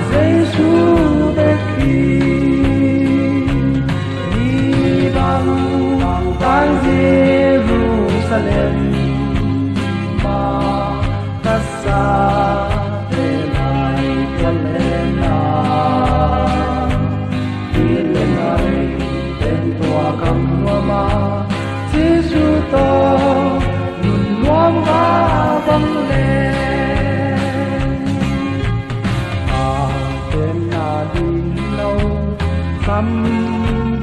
Giêsu để khi đi bằng tang Jerusalem mà ta xa để lại cho lên đi lên này tên tua cầm hoa mà Giêsu to nun loang ba vang lên tâm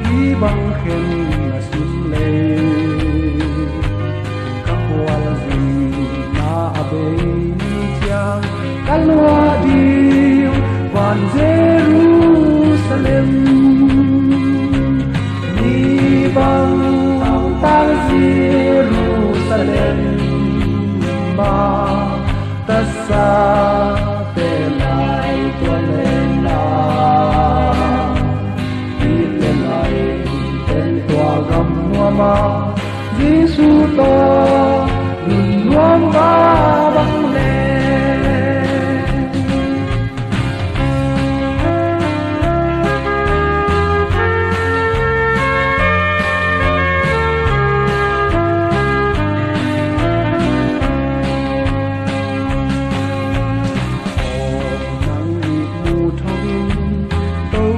đi bằng khen là xin lệ các hoa là gì na bên chàng các loa điệu van Jerusalem đi bằng tang Jerusalem mà ta xa về lại tuần lên mà Giêsu to nun loang ba vang lên nắng mù thông tâu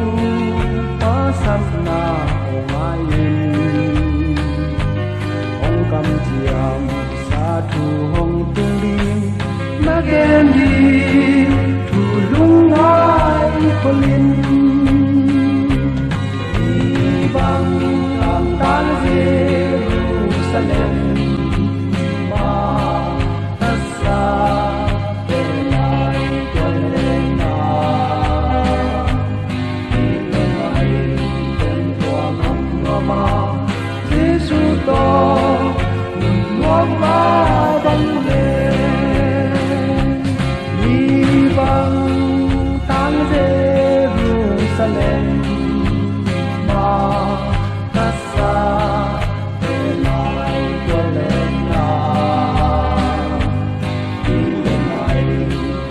ta sắp na mai cầm chiam sa thu hồng tương liên na gen đi thu lung ai kolin đi bằng làm tan Jerusalem mà ta xa về lại tuần lên đi lên này tên của ngắm mà Giêsu to loang ba vang lên đi bằng tang Jerusalem mà ta xa về lại tuần lên đi lên này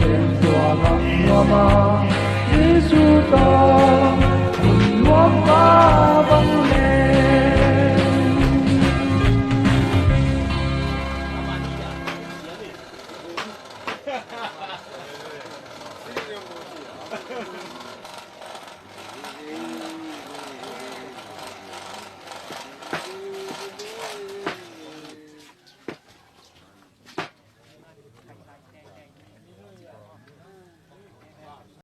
tên của ngắm mà Giêsu to loang ba vang lên Ha ha ha.